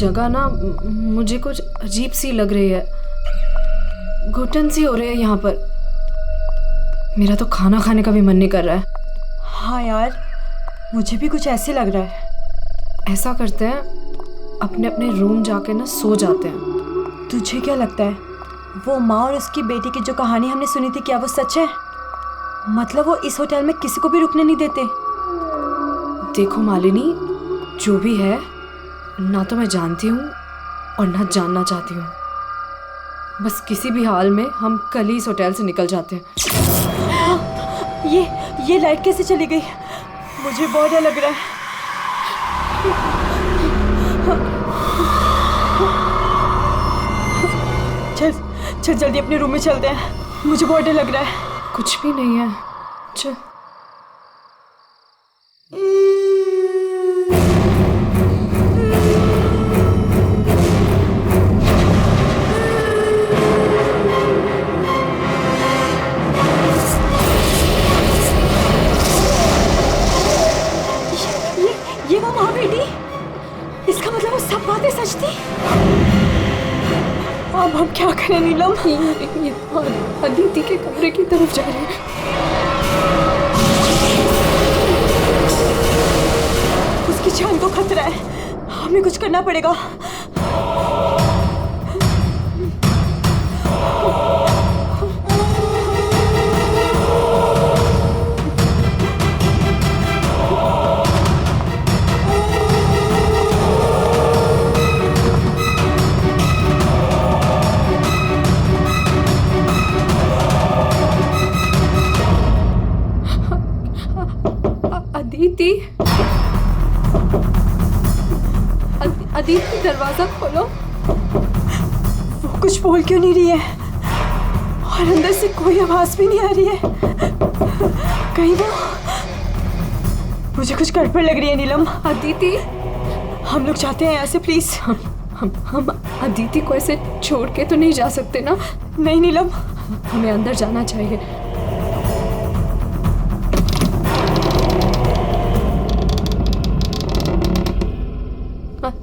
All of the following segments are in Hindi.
जगह ना मुझे कुछ अजीब सी लग रही है, घुटन सी हो रही है यहाँ पर। मेरा तो खाना खाने का भी मन नहीं कर रहा है। हाँ यार, मुझे भी कुछ ऐसे लग रहा है। ऐसा करते हैं, अपने अपने रूम जाके ना सो जाते हैं। तुझे क्या लगता है, वो माँ और उसकी बेटी की जो कहानी हमने सुनी थी, क्या वो सच है? मतलब वो इस होटल में किसी को भी रुकने नहीं देते? देखो मालिनी, जो भी है, ना तो मैं जानती हूँ और ना जानना चाहती हूँ। बस किसी भी हाल में हम कल ही इस होटल से निकल जाते हैं। ये लाइट कैसे चली गई? मुझे बहुत डर लग रहा है। चल जल्दी अपने रूम में चलते हैं, मुझे बहुत डर लग रहा है। कुछ भी नहीं है, चल। ये वो माँ बेटी, इसका मतलब वो सब बातें सच थी। अब हम क्या करें नीलम? ये अदिति के कमरे की तरफ जा रहे हैं। उसकी जान को खतरा है, हमें कुछ करना पड़ेगा। अदिति, दरवाजा खोलो। वो कुछ बोल क्यों नहीं रही है? और अंदर से कोई आवाज भी नहीं आ रही है। कहीं वो, मुझे कुछ गड़बड़ लग रही है नीलम। अदिति, हम लोग जाते हैं यहाँ से, प्लीज। हम अदिति को ऐसे छोड़ के तो नहीं जा सकते ना? नहीं नीलम, हमें अंदर जाना चाहिए।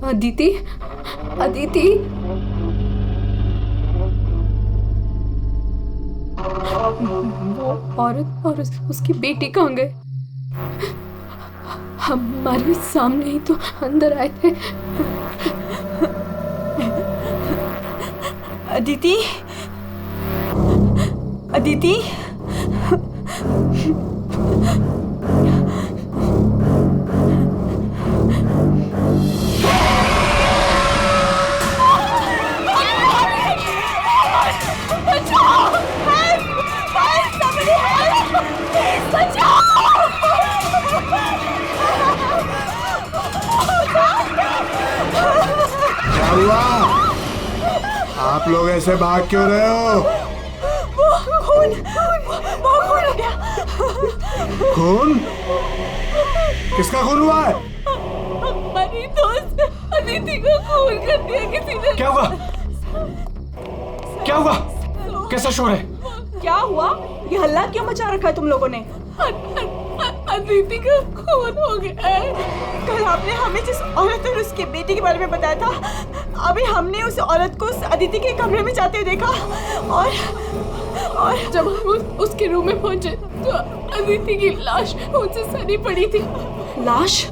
अदिति, अदिति, वो औरत और उसकी बेटी कहाँ गए? हमारे सामने ही तो अंदर आए थे। अदिति, अदिति, आप लोग ऐसे भाग क्यों रहे हो? वो खून हो गया। खून? किसका खून हुआ है? हमारी दोस्त अदिति को खून कर दिया किसी ने। क्या हुआ? क्या हुआ? कैसा शोर है? क्या हुआ? ये हल्ला क्यों मचा रखा है तुम लोगों ने? अदिति का खून हो गया है। कल आपने हमें जिस औरत और उसके बेटे के बारे में बताया था, अभी हमने उस औरत को उस अदिति के कमरे में जाते हुए देखा, और जब हम उसके रूम में पहुंचे तो अदिति की लाश उनसे सनी पड़ी थी। लाश?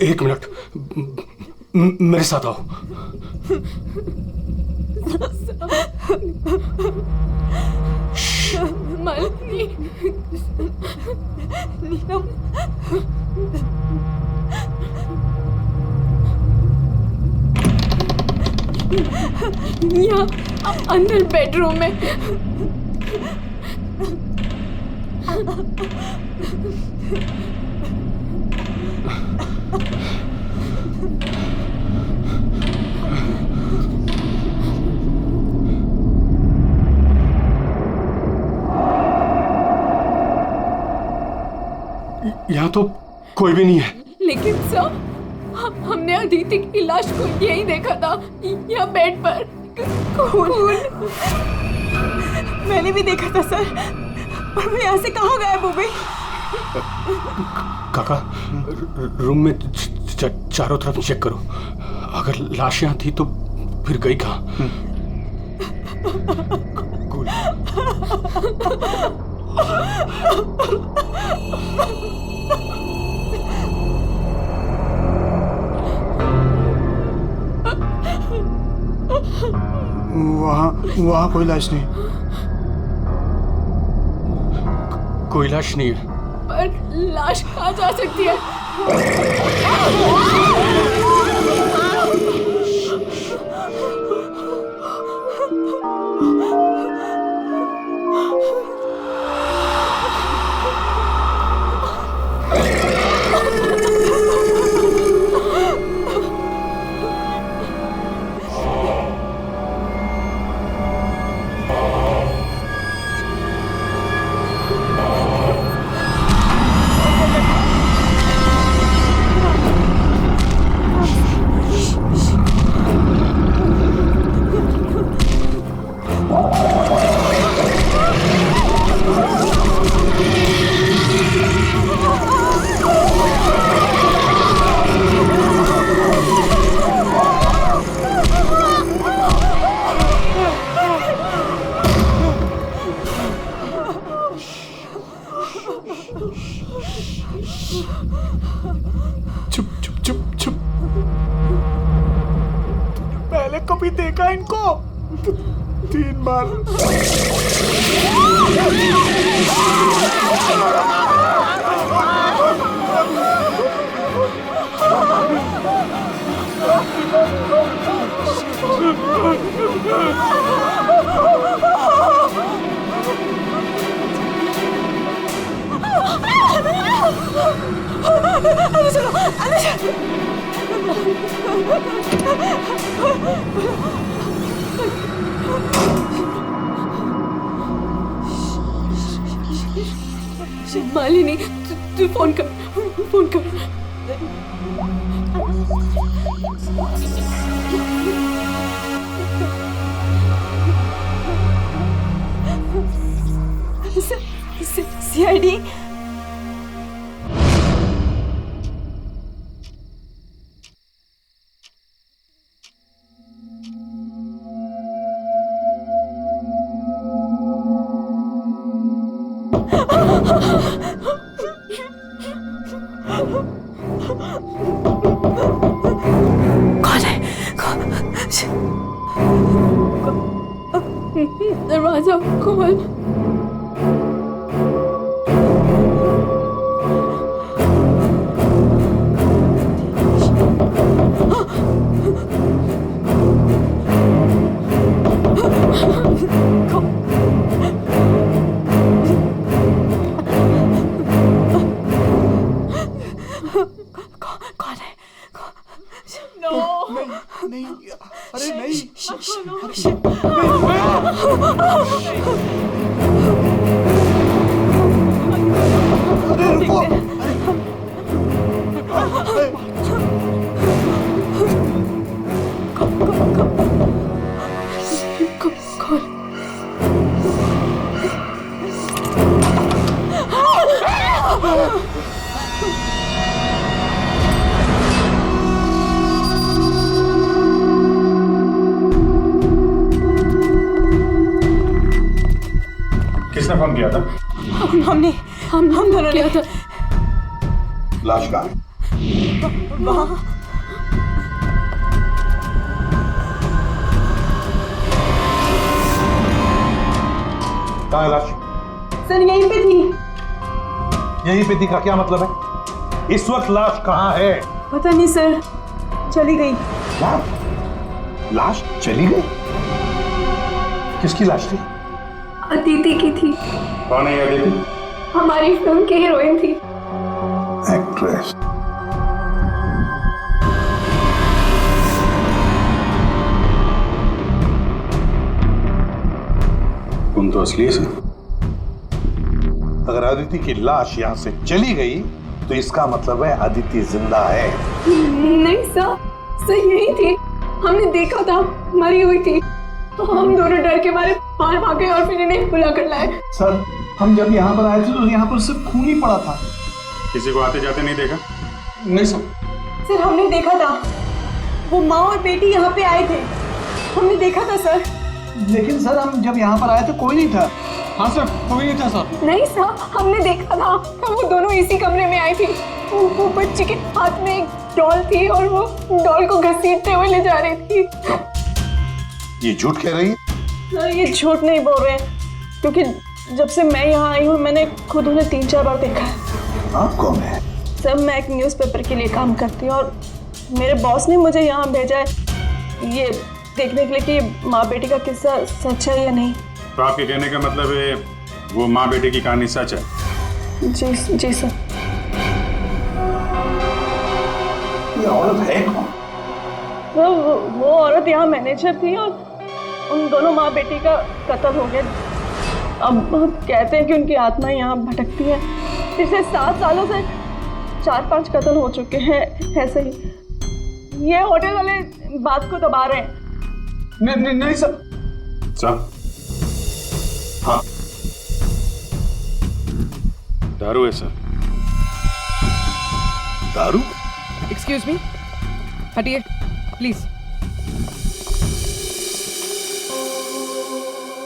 एक मिनट, मेरे साथ आओ। मालिनी, नीलम, यहाँ अंदर बेडरूम में। यहाँ तो कोई भी नहीं है। लेकिन सर, हमने अदिति की लाश को यही देखा था, यहाँ बेड पर खून। मैंने भी देखा था सर, और वो यहाँ से कहाँ गायब हो गई? काका, रूम में चारों तरफ चेक करो। अगर लाश यहाँ थी तो फिर गई कहाँ? वहाँ कोई लाश नहीं। कोई लाश नहीं है। पर लाश कहाँ जा सकती है? चुप चुप चुप चुप। तूने पहले कभी देखा इनको? 3 बार। मालिनी, तू फोन कर, फोन कर। सीआईडी। दरवाजा खोल। कौन है? नहीं, अरे नहीं। अरे रुको। किसने फोन किया था? हमने हम दोनों किया था। लाश कहाँ है? वहाँ कहाँ है लाश? सर यहीं पे थी। यहीं पे थी का क्या मतलब है? इस वक्त लाश कहाँ है? पता नहीं सर, चली गई। लाश चली गई? किसकी लाश थी? अदिति की थी। कौन है ये अदिति? हमारी फिल्म की हीरोइन थी। एक्ट्रेस। तुम तो असली से। अगर अदिति की लाश यहाँ से चली गई तो इसका मतलब है अदिति जिंदा है। नहीं सर यही थी। हमने देखा था मरी हुई थी। हम दोनों डर के मारे बाहर भागे और फिर इन्हें बुला कर लाए। सर, हम जब यहाँ पर आए थे तो यहाँ पर सिर्फ खून ही पड़ा था। किसी को आते जाते नहीं देखा? नहीं सर। सर हमने देखा था, वो माँ और बेटी यहाँ पे आए थे, हमने देखा था सर। लेकिन सर हम जब यहाँ पर आए तो कोई नहीं था। हाँ सर, कोई नहीं था सर। नहीं सर, हमने देखा था, वो दोनों इसी कमरे में आई थी। वो बच्ची के हाथ में एक डॉल थी और वो डॉल को घसीटते हुए ले जा रही थी। ये झूठ कह रही है? सर ये झूठ नहीं बोल रहे हैं, क्योंकि जब से मैं यहाँ आई हूँ मैंने खुद उन्हें 3-4 बार देखा है। आप कौन है? सर मैं एक न्यूज़पेपर के लिए काम करती हूँ और मेरे बॉस ने मुझे यहाँ भेजा है ये देखने के लिए कि माँ बेटी का किस्सा सच है या नहीं। तो आपके कहने का मतलब है वो माँ बेटे की कहानी सच है? जी सर। ये औरत है कौन? तो वो औरत यहाँ मैनेजर थी और उन दोनों माँ बेटी का कत्ल हो गया। अब कहते हैं कि उनकी आत्मा यहाँ भटकती है। पिछले 7 सालों से 4-5 कत्ल हो चुके हैं ऐसे ही। ये होटल वाले बात को दबा रहे हैं। नहीं सर। सर, हाँ, दारू है सर। दारू? एक्सक्यूज मी, हटिए प्लीज।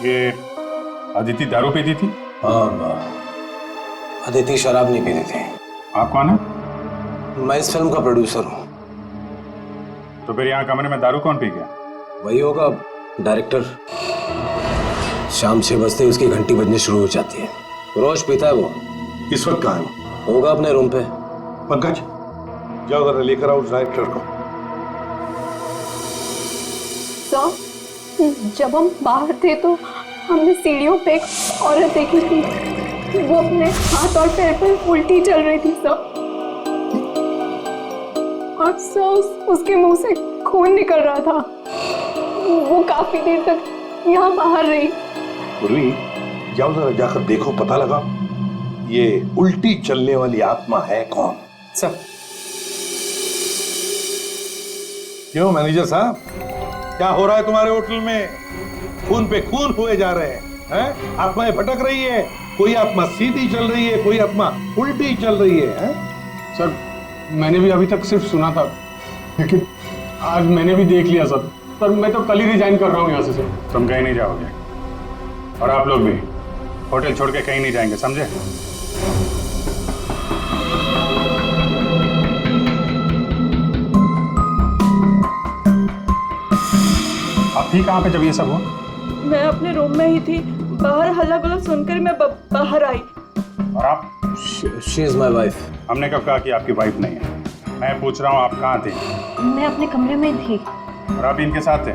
ये अदिति दारू पीती थी? अदिति शराब नहीं पीती थी। आप कौन है? मैं इस फिल्म का प्रोड्यूसर हूँ। तो फिर यहाँ कमरे में दारू कौन पी गया? वही होगा डायरेक्टर। शाम 6 बजते ही उसकी घंटी बजनी शुरू हो जाती है। रोज पीता है वो। इस वक्त कहाँ है? होगा अपने रूम पे। पंकज, जाओ जरा लेकर आओ उस डायरेक्टर को। सर, जब हम बाहर थे तो हमने सीढ़ियों पे एक औरत देखी थी। वो अपने हाथ और पैर पर उल्टी चल रही थी सर। और सर उसके मुंह से खून निकल रहा था। वो काफी देर तक यहाँ बाहर रही। पूर्वी, जाओ जरा जाकर देखो, पता लगा ये उल्टी चलने वाली आत्मा है कौन। सर। क्यों मैनेजर साहब, क्या हो रहा है तुम्हारे होटल में? खून पे खून हुए जा रहे हैं? आत्माएं भटक रही है। कोई आत्मा सीधी चल रही है, कोई आत्मा उल्टी चल रही है? सर मैंने भी अभी तक सिर्फ सुना था, लेकिन आज मैंने भी देख लिया सर। पर मैं तो कल ही रिजाइन कर रहा हूँ यहाँ से सर। तुम कहीं नहीं जाओगे और आप लोग भी होटल छोड़ के कहीं नहीं जाएंगे, समझे? आप थी कहाँ पे जब ये सब हुआ? मैं अपने रूम में ही थी, बाहर हल्ला गुल्ला सुनकर मैं बाहर आई। और आप? She is my wife. हमने कब कहा कि आपकी वाइफ नहीं है? मैं पूछ रहा हूँ आप कहाँ थे? मैं अपने कमरे में थी। और आप इनके साथ थे?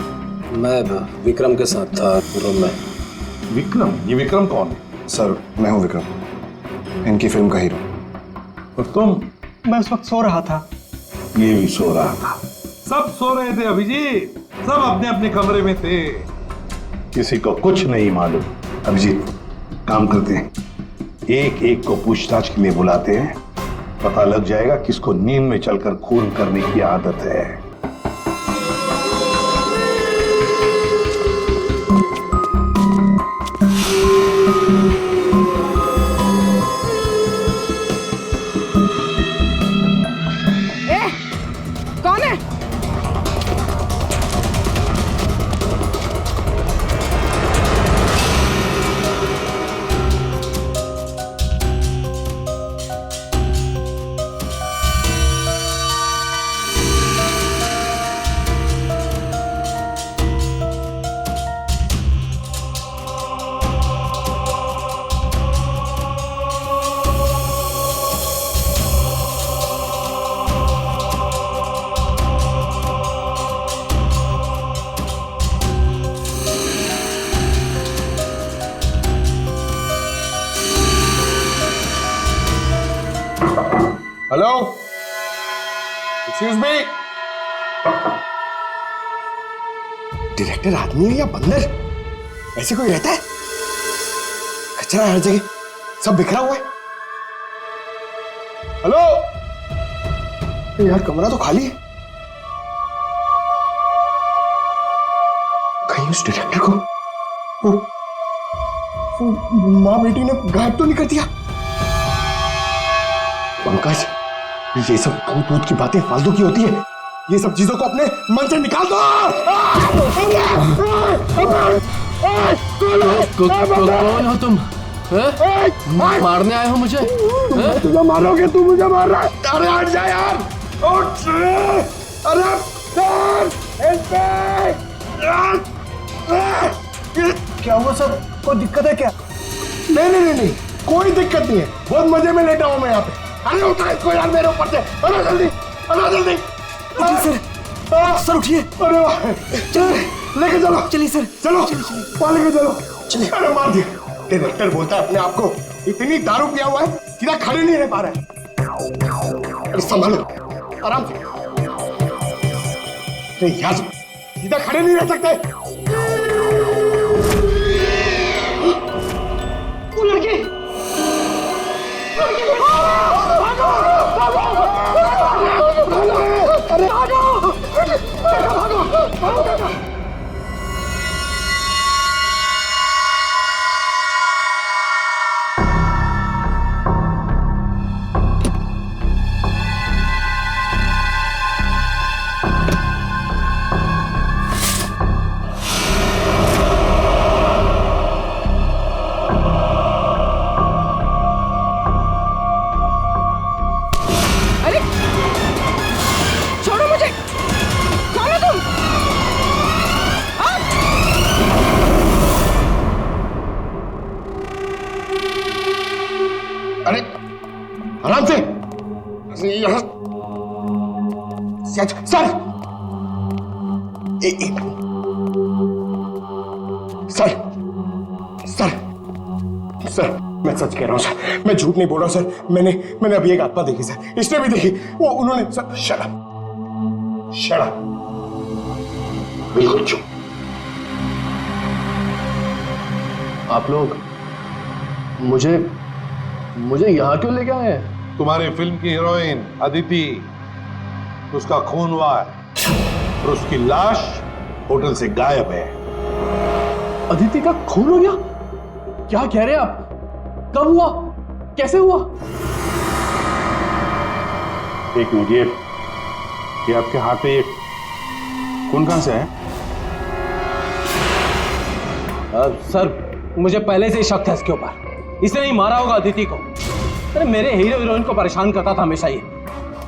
मैं विक्रम के साथ था रूम में। विक्रम? ये विक्रम कौन है? सर मैं हूँ विक्रम, इनकी फिल्म का हीरो। और तुम? मैं उस वक्त सो रहा था। ये भी सो रहा था। सब सो रहे थे अभिजीत, सब अपने अपने कमरे में थे। किसी को कुछ नहीं मालूम। अभिजीत, काम करते हैं, एक एक को पूछताछ के लिए बुलाते हैं, पता लग जाएगा किसको नींद में चलकर खून करने की आदत है। कौन है? Hello, excuse me. डायरेक्टर आदमी है या बंदर? ऐसे कोई रहता है? कचरा हर जगह, सब बिखरा हुआ है। हेलो यार, कमरा तो खाली है। कहीं उस डायरेक्टर को वो माँ बेटी ने गायब तो नहीं कर दिया? पंकज, ये सब भूत भूत की बातें फालतू की होती है। ये सब चीजों को अपने मन से निकाल दो। कौन हो तुम? मारने आए हो मुझे? तुझे मारोगे, तू मुझे मार रहा है। अरे हट जा यार, उठ। अरे क्या हुआ सर? कोई दिक्कत है क्या? नहीं, कोई दिक्कत नहीं है। बहुत मजे में लेटा हूं मैं यहाँ पे। अरे उठा इसको यार मेरे ऊपर से। अरे जल्दी। सर उठिए। अरे वाह, लेके चलो। चलिए सर, चलो वहाँ लेके चलो। चलिए। अरे मार दिया। डायरेक्टर बोलता है अपने आप को इतनी दारू पिया हुआ है, सीधा खड़े नहीं रह पा रहा है। अरे संभालो, आराम से। अरे यार, सीधा खड़े नहीं रह सकते। वो लड़की अरे भागो। अरे आराम से। यहाँ सर सर सर सर मैं सच कह रहा हूँ सर, मैं झूठ नहीं बोल रहा हूँ सर। मैंने अभी एक आत्मा देखी सर, इसने भी देखी। वो उन्होंने सर शराब बिल्कुल चुप। आप लोग मुझे यहाँ क्यों लेके आए हैं? तुम्हारी फिल्म की हीरोइन अदिति, उसका खून हुआ है और उसकी लाश होटल से गायब है। अदिति का खून हो गया? क्या कह रहे हैं आप? कब हुआ? कैसे हुआ? एक मिनट, ये आपके हाथ पे ये खून कहां से है? सर, मुझे पहले से ही शक था इसके ऊपर। इसने ही मारा होगा अदिति को। अरे मेरे हीरो हीरोइन को परेशान करता था हमेशा ये।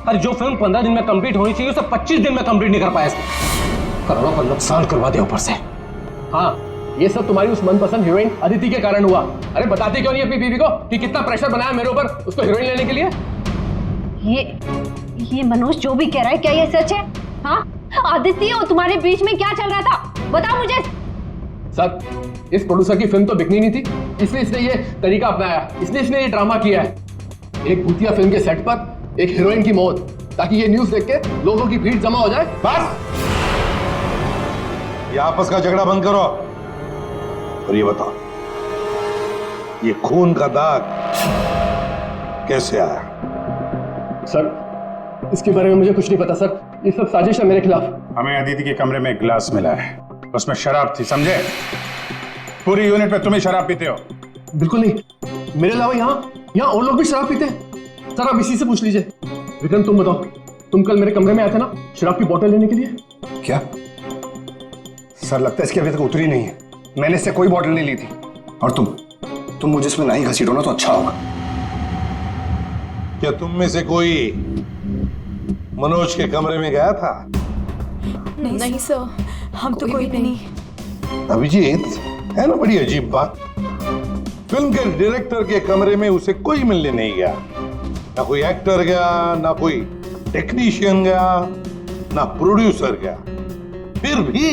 अरे जो फिल्म 15 दिन में कंप्लीट होनी चाहिए उसे 25 दिन में कंप्लीट नहीं कर पाया इसने। करोड़ों का नुकसान करवा दिया ऊपर से। हाँ, ये सब तुम्हारी उस मनपसंद हीरोइन अदिति के कारण हुआ। अरे बताती क्यों नहीं अपनी बीवी को कि कितना प्रेशर बनाया मेरे ऊपर उसको हीरोइन लेने के लिए? ये मनोज जो भी कह रहा है, क्या ये सच है? हाँ, आदित्य और तुम्हारे बीच में क्या चल रहा था? बताओ मुझे। सर, इस प्रोड्यूसर की फिल्म तो बिकनी नहीं थी, इसलिए इसने ये तरीका अपनाया। इसने ये ड्रामा किया है। एक भूतिया फिल्म के सेट पर एक हीरोइन की मौत, ताकि ये न्यूज़ देख के लोगों की भीड़ जमा हो जाए। बस, ये आपस का झगड़ा बंद करो और ये बताओ, ये खून का दाग कैसे आया? सर, इसके बारे में मुझे कुछ नहीं पता सर। ये सब साजिश है मेरे खिलाफ। हमें अदिति के कमरे में एक गिलास मिला है, उसमें शराब थी, समझे? पूरी यूनिट में तुम ही शराब पीते हो। बिल्कुल नहीं, मेरे अलावा यहाँ और लोग भी शराब पीते हैं। सर, आप इसी से पूछ लीजिए। विक्रम, तुम बताओ, तुम कल मेरे कमरे में आए थे ना शराब की बोतल लेने के लिए? क्या सर, लगता है इसकी अभी तक उतरी नहीं है। मैंने इससे कोई बोतल नहीं ली थी। और तुम मुझे इसमें नहीं घसीटो ना तो अच्छा होगा। क्या तुम में से कोई मनोज के कमरे में गया था? नहीं सर, हम तो कोई भी नहीं। अभिजीत, है ना बड़ी अजीब बात। फिल्म के डायरेक्टर के कमरे में उसे कोई मिलने नहीं गया। ना कोई एक्टर गया, ना कोई टेक्नीशियन गया, ना प्रोड्यूसर गया। फिर भी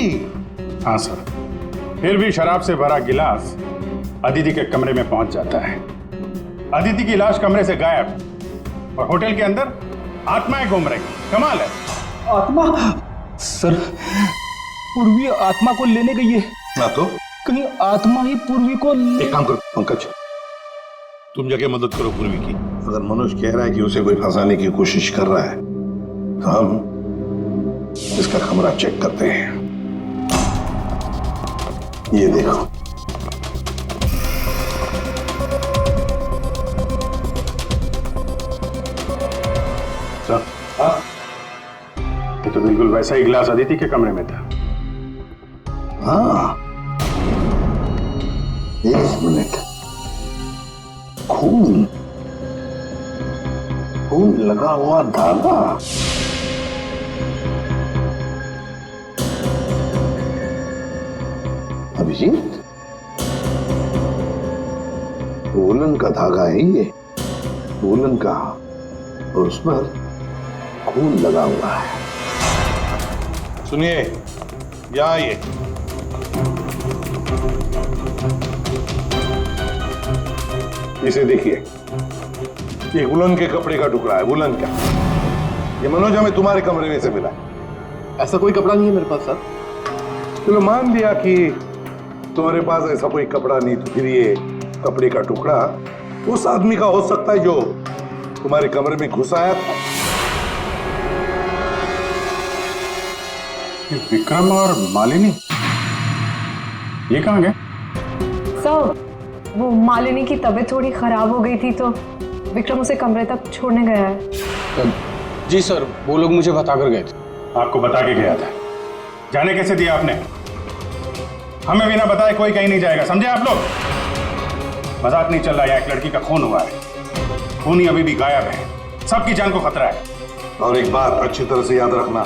हाँ सर, फिर भी शराब से भरा गिलास अदिति के कमरे में पहुंच जाता है। अदिति की लाश कमरे से गायब और होटल के अंदर आत्माएं घूम रही। कमाल है। आत्मा? सर, पूर्वी आत्मा को लेने गई है। ना तो कहीं आत्मा ही पूर्वी को एक काम करो पंकज, तुम जाके मदद करो पूर्वी की। अगर मनोज कह रहा है कि उसे कोई फंसाने की कोशिश कर रहा है तो हम इसका कमरा चेक करते हैं। ये देखो, बिल्कुल वैसा ही गिलास अदिति के कमरे में था। हाँ, एक मिनट, खून खून लगा हुआ धागा। अभिजीत, वूलन का धागा है ये, वूलन का, और उस पर खून लगा हुआ है। सुनिए, या ये इसे देखिए, ये वुलन के कपड़े का टुकड़ा है, वुलन का। ये मनोज हमें तुम्हारे कमरे में से मिला है। ऐसा कोई कपड़ा नहीं है मेरे पास सर। चलो मान लिया कि तुम्हारे पास ऐसा कोई कपड़ा नहीं, तो फिर ये कपड़े का टुकड़ा उस आदमी का हो सकता है जो तुम्हारे कमरे में घुस आया था। ये विक्रम और मालिनी ये कहाँ गए? सर, वो मालिनी की तबीयत थोड़ी खराब हो गई थी तो विक्रम उसे कमरे तक छोड़ने गया है। जी सर, वो लोग मुझे बता कर गए थे। आपको बता के गया था? जाने कैसे दिया आपने? हमें बिना बताए कोई कहीं नहीं जाएगा, समझे आप लोग? मजाक नहीं चल रहा है, एक लड़की का खून हुआ है, खूनी अभी भी गायब है, सबकी जान को खतरा है। और एक बात अच्छी तरह से याद रखना,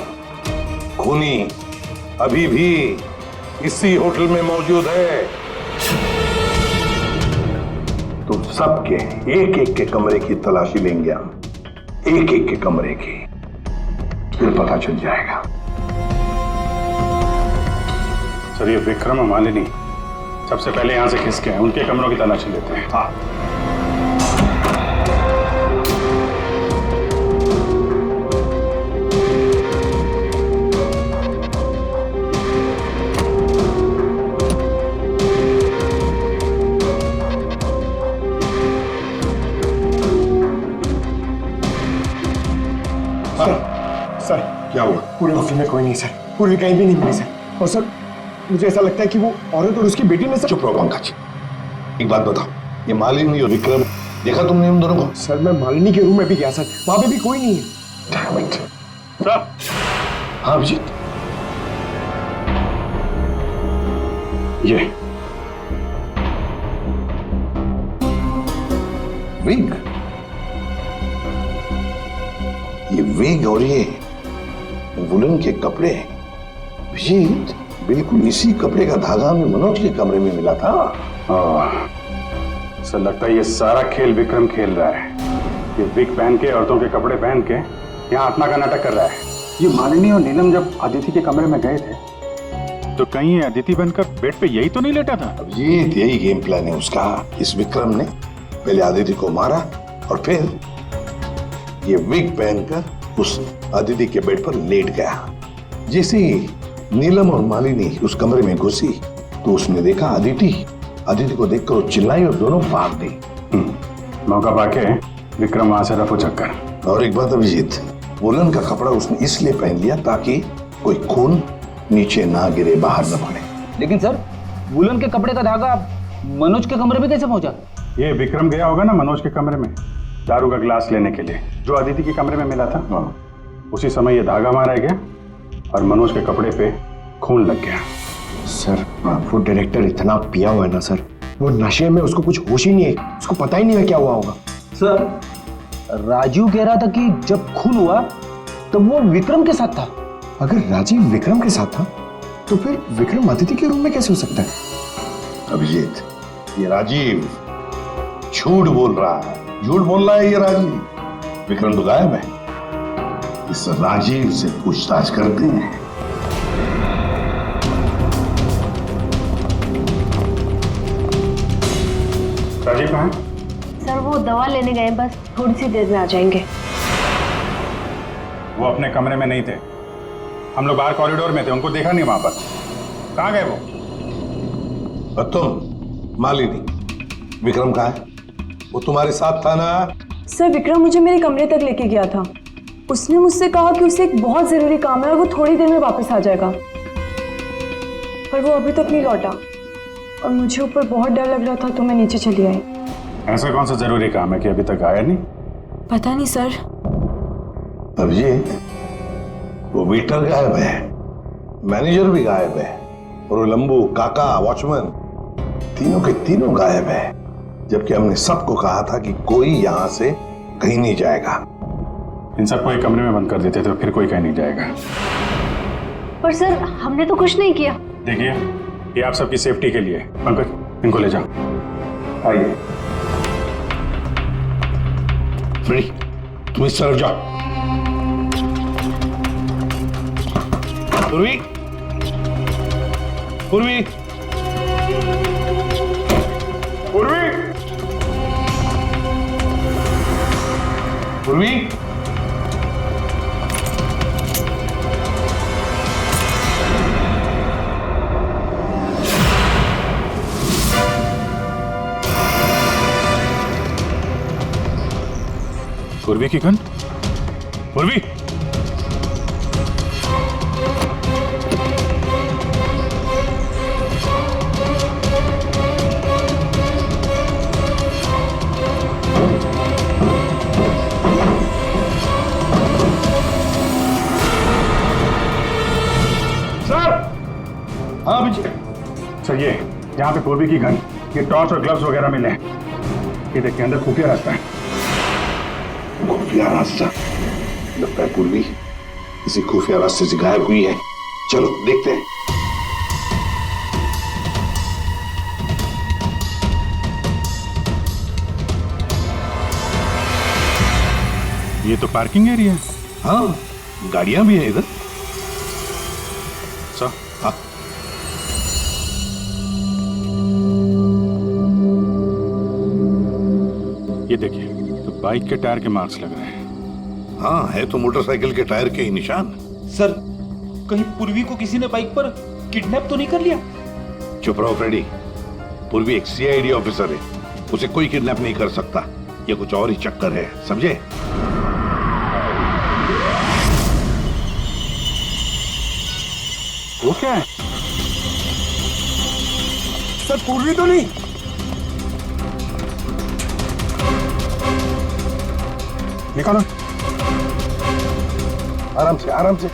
खूनी अभी भी इसी होटल में मौजूद है। तो सबके एक एक के कमरे की तलाशी लेंगे हम, एक एक के कमरे की, फिर पता चल जाएगा। सर, ये विक्रम और मालिनी सबसे पहले यहां से खिसके हैं, उनके कमरों की तलाशी लेते हैं। हाँ। सर, क्या हुआ? पूरे ऑफिस में कोई नहीं सर, पूरी कहीं भी नहीं मिली सर। और सर, मुझे ऐसा लगता है कि वो औरत और उसकी बेटी ने सर। चुप रहो पंकज, एक बात बताओ, ये मालिनी और विक्रम देखा तुमने उन दोनों को? सर, मैं मालिनी के रूम में भी गया सर, वहां पे भी कोई नहीं है। सर, हाँ अभिजीत, ये विग, ये विग और ये वुलन के कपड़े, अभिजीत बिल्कुल इसी कपड़े का धागा हमें मनोज के कमरे में मिला था। सर, लगता है ये सारा खेल विक्रम खेल रहा है। ये विग पहन के, औरतों के कपड़े पहन के यहाँ आत्मा का नाटक कर रहा है। ये मालिनी और नीलम जब अदिति के कमरे में गए थे तो कहीं ये अदिति बनकर बेड पे यही तो नहीं लेटा था? अभिजीत, यही गेम प्लान है उसका। इस विक्रम ने पहले अदिति को मारा और फिर ये विग पहनकर उस अदिति के बेड पर लेट गया। जैसे ही नीलम और मालिनी उस कमरे में घुसी तो उसने देखा अदिति को देखकर वो चिल्लाई और दोनों भाग दी। मौका पाके विक्रम वहां से रफू चक्कर। और एक बात अभिजीत, वुलन का कपड़ा उसने इसलिए पहन लिया ताकि कोई खून नीचे ना गिरे, बाहर न पड़े। लेकिन सर, वुलन के कपड़े का धागा मनोज के कमरे में कैसे पहुंचा? ये विक्रम गया होगा ना मनोज के कमरे में दारू का गिलास लेने के लिए, जो अदिति के कमरे में मिला था। उसी समय ये धागा मारा गया और मनोज के कपड़े पे खून लग गया। सर, वो डायरेक्टर इतना पिया हुआ है ना सर, वो नशे में उसको कुछ होश ही नहीं है, उसको पता ही नहीं है क्या हुआ होगा। सर, राजीव कह रहा था कि जब खून हुआ तब वो विक्रम के साथ था। अगर राजीव विक्रम के साथ था तो फिर विक्रम अदिति के रूम में कैसे हो सकता है? अभिजीत, ये राजीव झूठ बोल रहा है, झूठ बोल रहा है ये राजीव। विक्रम तो गायब है। इस राजीव से पूछताछ करते हैं। राजीव कहाँ है? सर, वो दवा लेने गए, बस थोड़ी सी देर में आ जाएंगे। वो अपने कमरे में नहीं थे, हम लोग बाहर कॉरिडोर में थे, उनको देखा नहीं वहां पर। कहाँ गए वो? और तुम मालिनी, विक्रम कहाँ है? वो तुम्हारे साथ था ना? सर, विक्रम मुझे मेरे कमरे तक लेके गया था। उसने मुझसे कहा कि उसे एक बहुत जरूरी काम है और वो थोड़ी देर में वापस आ जाएगा, पर वो अभी तक नहीं लौटा और मुझे ऊपर बहुत डर लग रहा था तो मैं नीचे चली आई। ऐसा कौन सा जरूरी काम है कि अभी तक आया नहीं? पता नहीं सर। अभिजीत, वो वेटर गायब है, मैनेजर भी गायब है, और वो लंबू, काका, वॉचमैन तीनों के तीनों गायब है। जबकि हमने सबको कहा था कि कोई यहां से कहीं नहीं जाएगा। इन सबको एक कमरे में बंद कर देते तो फिर कोई कहीं नहीं जाएगा। पर सर हमने तो कुछ नहीं किया। देखिए, ये आप सबकी सेफ्टी के लिए। पंकज, इनको ले जाओ। आइए। फ्रेडी, तुम इस तरफ जाओ। पूर्वी, पूर्वी, पूर्वी, पूर्वी, पूर्वी की गन। पूर्वी, हाँ अभिजीत। सर ये यहाँ पे पूर्वी की गन, ये टॉर्च और ग्लव्स वगैरह मिले हैं। ये देखिए, अंदर खुफिया रास्ता है। खुफिया रास्ता? लगता है पूर्वी किसी खुफिया रास्ते से गायब हुई है। चलो देखते हैं। ये तो पार्किंग एरिया है। हाँ, गाड़ियां भी है इधर। सर, हाँ, ये देखिए, तो बाइक के टायर के मार्क्स लग रहे हैं। हाँ, है तो मोटरसाइकिल के टायर के ही निशान। सर, कहीं पूर्वी को किसी ने बाइक पर किडनैप तो नहीं कर लिया? चुप रहो फ्रेडी। पूर्वी एक सीआईडी ऑफिसर है, उसे कोई किडनैप नहीं कर सकता। ये कुछ और ही चक्कर है, समझे? वो क्या है? सर, पूर्वी तो नहीं। निकालो। आराम से, आराम से।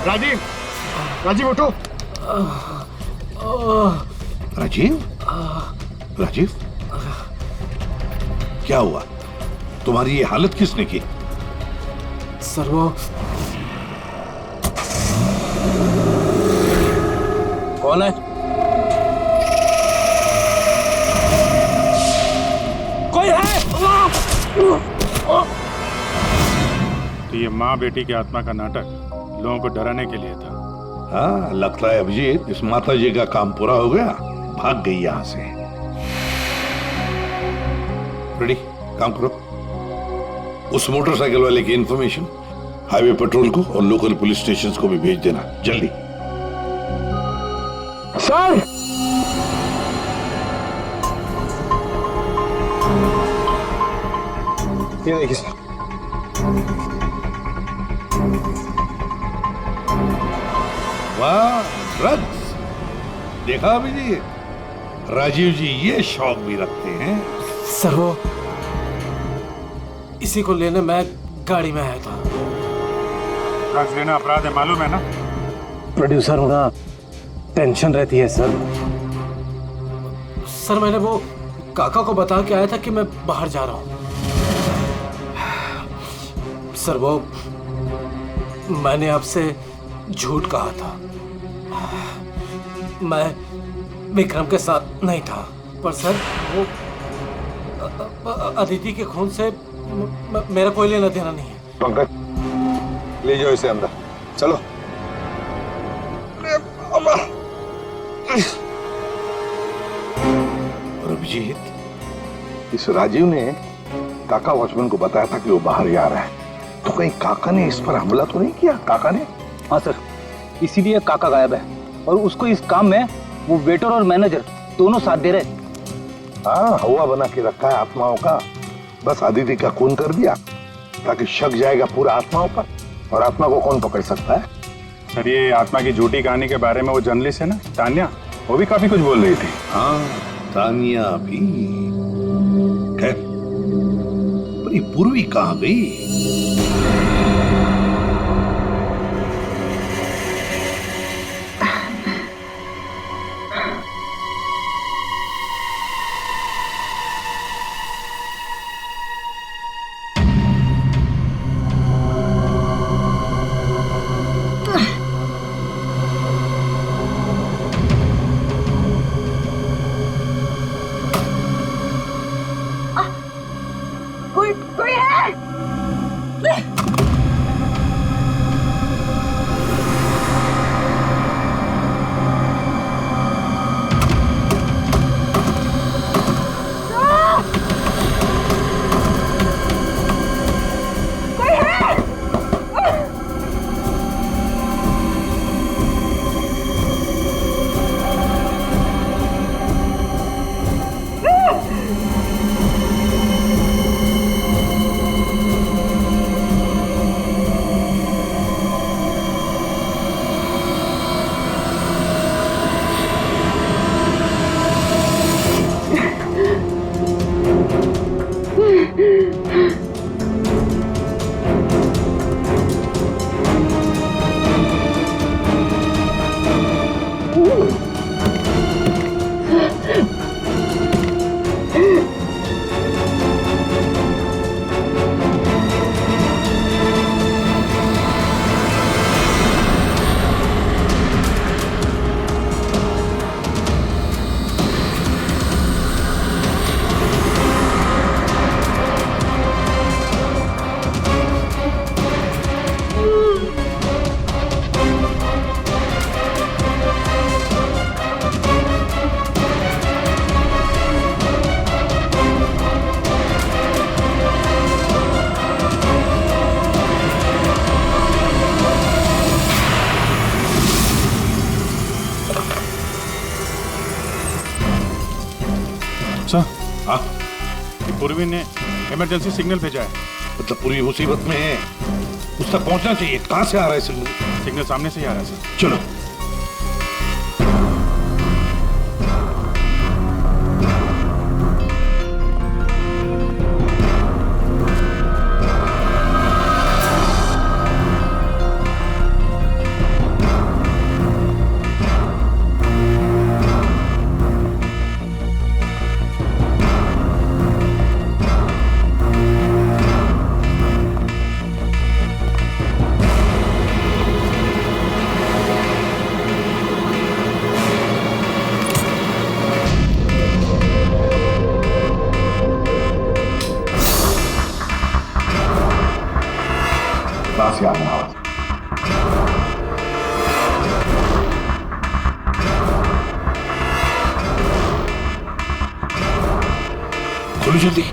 राजीव, राजीव उठो। राजीव, राजीव, क्या हुआ? तुम्हारी ये हालत किसने की? सर वो कौन है? कोई है? तो ये माँ बेटी की आत्मा का नाटक लोगों को डराने के लिए था। हाँ, लगता है अभिजीत इस माता जी का काम पूरा हो गया, भाग गई यहां से। रेडी, काम करो। उस मोटरसाइकिल वाले की इंफॉर्मेशन हाईवे पेट्रोल को और लोकल पुलिस स्टेशन को भी भेज देना, जल्दी। सर, ये देखिए सर। वाह, ड्रग्स! देखा अभिजीत, राजीव जी ये शौक भी रखते हैं। सर वो इसी को लेने मैं गाड़ी में आया था। ड्रग्स लेना अपराध है, मालूम है ना? प्रोड्यूसर होना टेंशन रहती है सर। सर मैंने वो काका को बता के आया था कि मैं बाहर जा रहा हूँ। सर वो मैंने आपसे झूठ कहा था। मैं विक्रम के साथ नहीं था। पर सर वो अदिति के खून से मेरा कोई लेना देना नहीं है। पंकज, ले जाओ इसे अंदर। चलो। और अभिजीत, इस राजीव ने काका वॉचमैन को बताया था कि वो बाहर जा रहा है, तो कहीं काका ने इस पर हमला तो नहीं किया? काका ने? हाँ सर, इसीलिए काका गायब है और उसको इस काम में वो वेटर और मैनेजर दोनों साथ दे रहे। हाँ, हवा बना के रखा है आत्माओं का। बस अदिति का खून कर दिया ताकि शक जाएगा पूरा आत्माओं पर, और आत्मा को कौन पकड़ सकता है? सर, ये आत्मा की झूठी कहानी के बारे में वो जर्नलिस्ट है ना, तान्या, वो भी काफी कुछ बोल रही थी। हाँ, तानिया भी। खैर, पर हमारी पूर्वी कहाँ गई? कोई है? हाँ? पूर्वी ने इमरजेंसी सिग्नल भेजा है। मतलब पूरी मुसीबत में है, उस तक पहुंचना चाहिए। कहां से आ रहा है सिग्नल? सिग्नल सामने से ही आ रहा है सर। चलो। से आना आवाज। खोलो जल्दी।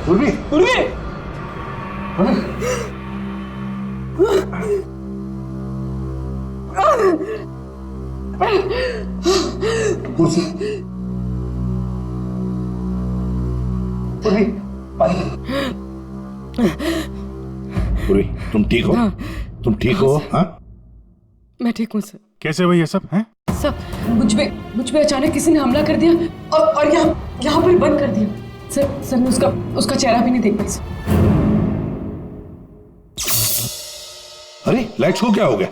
पूर्वी पूर्वी कुर्सी पूर्वी पूर्वी तुम ठीक हो? तुम ठीक हो? हाँ मैं ठीक हूँ सर। कैसे हुई ये सब है? सर मुझ पे अचानक किसी ने हमला कर दिया और यहाँ पर बंद कर दिया। सर मैं उसका चेहरा भी नहीं देख पाई सर। अरे लाइट्स को क्या हो गया?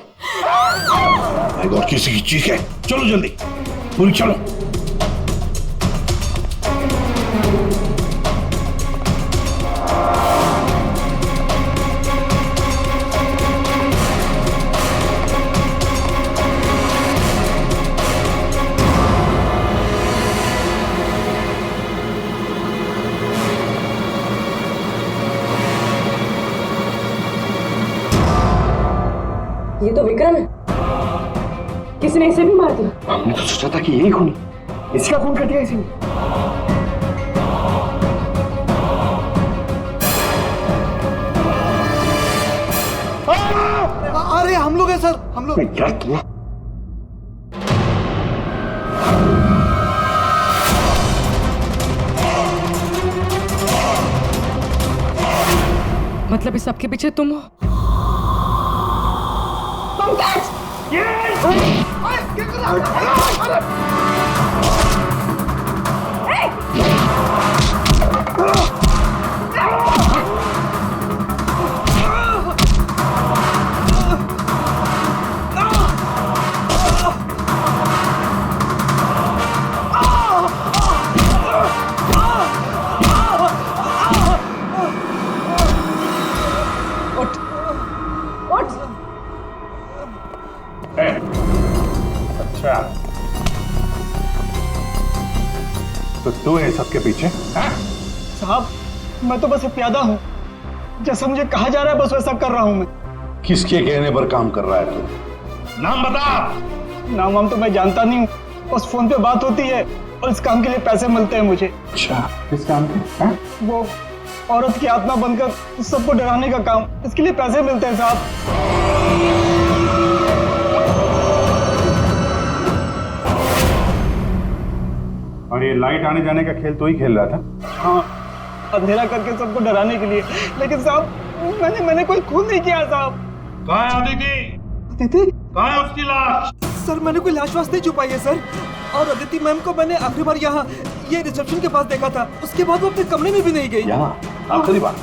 माय गॉड किसी की चीख है। चलो जल्दी पूरी चलो। ये तो विक्रम है। किसी ने इसे भी मार दिया। हमने तो सोचा था कि यही खूनी, इसका खून कर दिया इसी ने। अरे हम लोग हैं सर, हम लोग। क्या किया? मतलब इस सबके पीछे तुम हो? अच्छा, तो तू है सबके पीछे? हाँ? साहब, मैं तो बस एक प्यादा हूँ। जैसा मुझे कहा जा रहा है बस वैसा कर रहा हूँ मैं। किसके कहने पर काम कर रहा है तू? नाम बता। नाम वाम तो मैं जानता नहीं हूँ, बस फोन पे बात होती है और इस काम के लिए पैसे मिलते हैं मुझे। अच्छा, किस काम के? हाँ? वो औरत की आत्मा बनकर सबको डराने का काम, इसके लिए पैसे मिलते हैं साहब। और ये लाइट आने जाने का खेल तो ही खेल रहा था? हाँ, अंधेरा करके सबको डराने के लिए। लेकिन साहब, मैंने कोई खून नहीं किया साहब। कहाँ है अदिति? अदिति? कहाँ है उसकी लाश? सर, मैंने कोई लाश वाश नहीं छुपाई है सर। और अदिति मैम को मैंने आखिरी बार यहाँ ये रिसेप्शन के पास देखा था। उसके बाद वो अपने कमरे में भी नहीं गई। यहाँ आखिरी बार?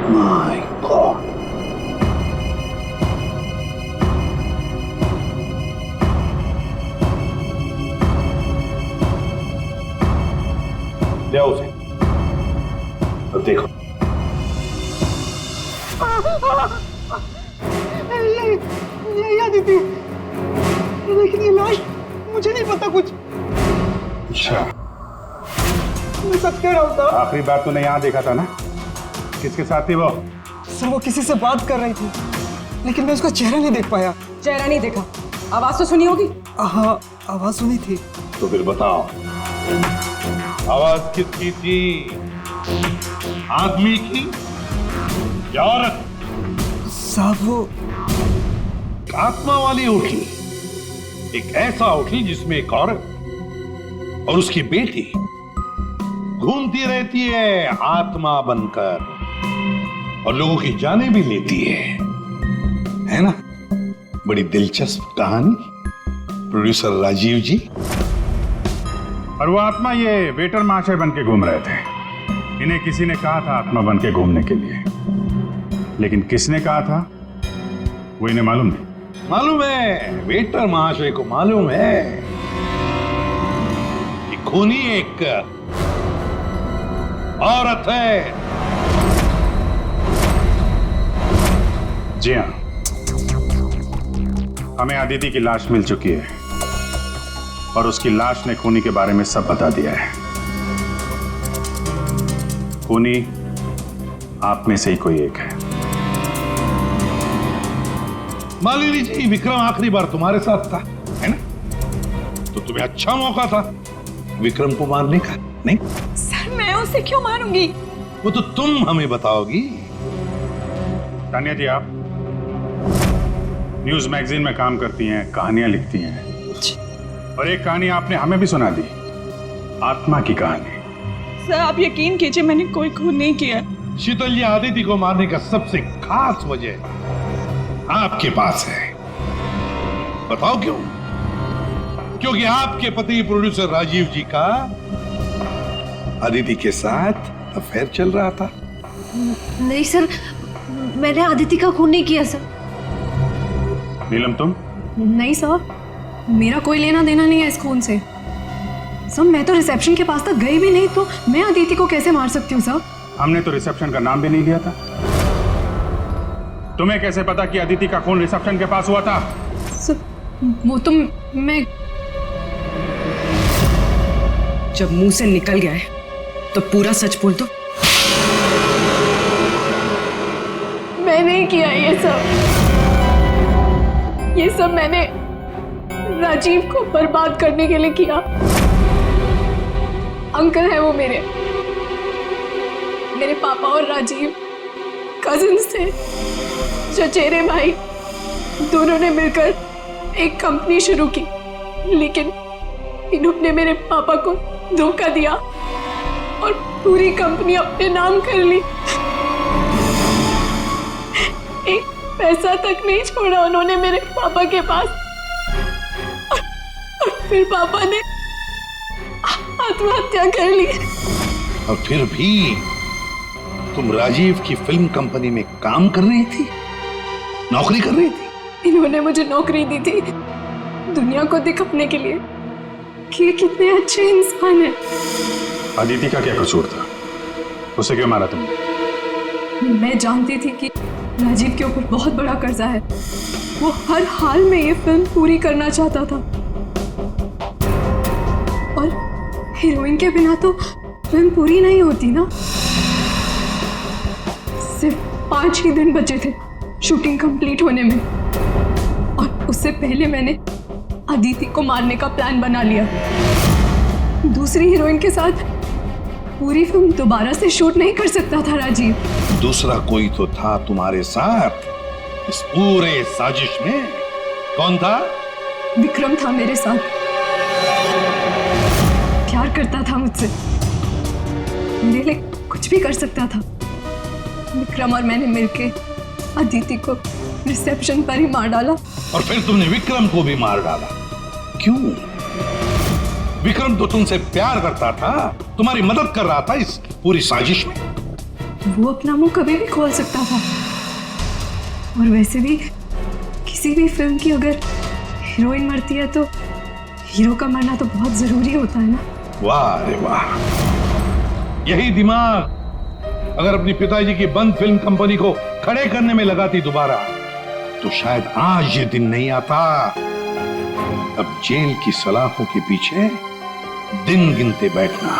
My God. ले आओ उसे। अब देखो। ये अदिति, लेकिन ये लाश, मुझे नहीं पता कुछ। अच्छा, मैं सच कह रहा हूँ साहब। आखिरी बार तूने यहाँ देखा था ना? किसके साथ थी वो? सर, वो किसी से बात कर रही थी, लेकिन मैं उसका चेहरा नहीं देख पाया। चेहरा नहीं देखा, आवाज तो सुनी होगी? हाँ, आवाज सुनी थी। तो फिर बताओ, आवाज किसकी थी? आदमी की या औरत? साहब, वो आत्मा वाली उठी, एक ऐसा उठी जिसमें एक औरत और उसकी बेटी घूमती रहती है आत्मा बनकर और लोगों की जानें भी लेती है ना? बड़ी दिलचस्प कहानी, प्रोड्यूसर राजीव जी। और वो आत्मा ये वेटर महाशय बन के घूम रहे थे। इन्हें किसी ने कहा था आत्मा बन के घूमने के लिए, लेकिन किसने कहा था वो इन्हें मालूम नहीं। मालूम है, वेटर महाशय को मालूम है कि खूनी एक औरत है। जी हाँ, हमें अदिति की लाश मिल चुकी है और उसकी लाश ने खूनी के बारे में सब बता दिया है। खूनी आप में से ही कोई एक है। मालिनी जी, विक्रम आखिरी बार तुम्हारे साथ था, है ना? तो तुम्हें अच्छा मौका था विक्रम को मारने का, नहीं? सर, मैं उसे क्यों मारूंगी? वो तो तुम हमें बताओगी। तानिया जी, आप न्यूज मैगजीन में काम करती हैं, कहानियां लिखती हैं, और एक कहानी आपने हमें भी सुना दी, आत्मा की कहानी। सर, आप यकीन कीजिए, मैंने कोई खून नहीं किया। शीतल जी, आदिति को मारने का सबसे खास वजह आपके पास है। बताओ क्यों? क्योंकि आपके पति प्रोड्यूसर राजीव जी का अदिति के साथ अफेयर चल रहा था। नहीं सर, मैंने अदिति का खून नहीं किया सर। नीलम, तुम? नहीं सर, मेरा कोई लेना देना नहीं है इस खून से। सर, मैं तो रिसेप्शन के पास तक गई भी नहीं, तो मैं अदिति को कैसे मार सकती हूँ सर? हमने तो रिसेप्शन का नाम भी नहीं लिया था। तुम्हें कैसे पता कि अदिति का खून रिसेप्शन के पास हुआ था? सर, वो तो मैं जब मुंह से निकल गया है तो पूरा सच बोल दो। मैं नहीं किया ये सब मैंने राजीव को बर्बाद करने के लिए किया। अंकल है वो मेरे पापा और राजीव कजिन्स थे, चचेरे भाई, दोनों ने मिलकर एक कंपनी शुरू की, लेकिन इन्होंने मेरे पापा को धोखा दिया और पूरी कंपनी अपने नाम कर ली। एक पैसा तक नहीं छोड़ा उन्होंने मेरे पापा के पास। और फिर पापा ने आत्महत्या कर ली। और फिर भी तुम राजीव की फिल्म कंपनी में काम कर रही थी, नौकरी कर रही थी। इन्होंने मुझे नौकरी दी थी दुनिया को दिखाने के लिए कि ये कितने अच्छे इंसान हैं। अदिति का क्या कसूर था? उसे क्यों मारा तुमने? मैं जानती थी कि राजीव के ऊपर बहुत बड़ा कर्जा है। वो हर हाल में ये फिल्म पूरी करना चाहता था और हीरोइन के बिना तो फिल्म पूरी नहीं होती ना। सिर्फ 5 ही दिन बचे थे शूटिंग कंप्लीट होने में और उससे पहले मैंने अदिति को मारने का प्लान बना लिया। दूसरी हीरोइन के साथ पूरी फिल्म दोबारा से शूट नहीं कर सकता था राजीव। दूसरा कोई तो था तुम्हारे साथ इस पूरे साजिश में। कौन था? विक्रम था मेरे साथ। प्यार करता था मुझसे, मेरे लिए कुछ भी कर सकता था। विक्रम और मैंने मिलके अदिति को रिसेप्शन पर ही मार डाला। और फिर तुमने विक्रम को भी मार डाला। क्यों? विक्रम तो तुमसे प्यार करता था, तुम्हारी मदद कर रहा था इस पूरी साजिश में। वो अपना मुंह कभी भी खोल सकता था। और वैसे भी किसी भी फिल्म की अगर हीरोइन मरती है तो हीरो का मरना तो बहुत जरूरी होता है ना। वाह रे वाह, यही दिमाग अगर अपनी पिताजी की बंद फिल्म कंपनी को खड़े करने में लगाती दोबारा, तो शायद आज ये दिन नहीं आता। अब जेल की सलाखों के पीछे दिन गिनते बैठना,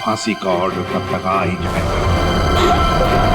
फांसी का ऑर्डर तब तक आ ही जाएगा।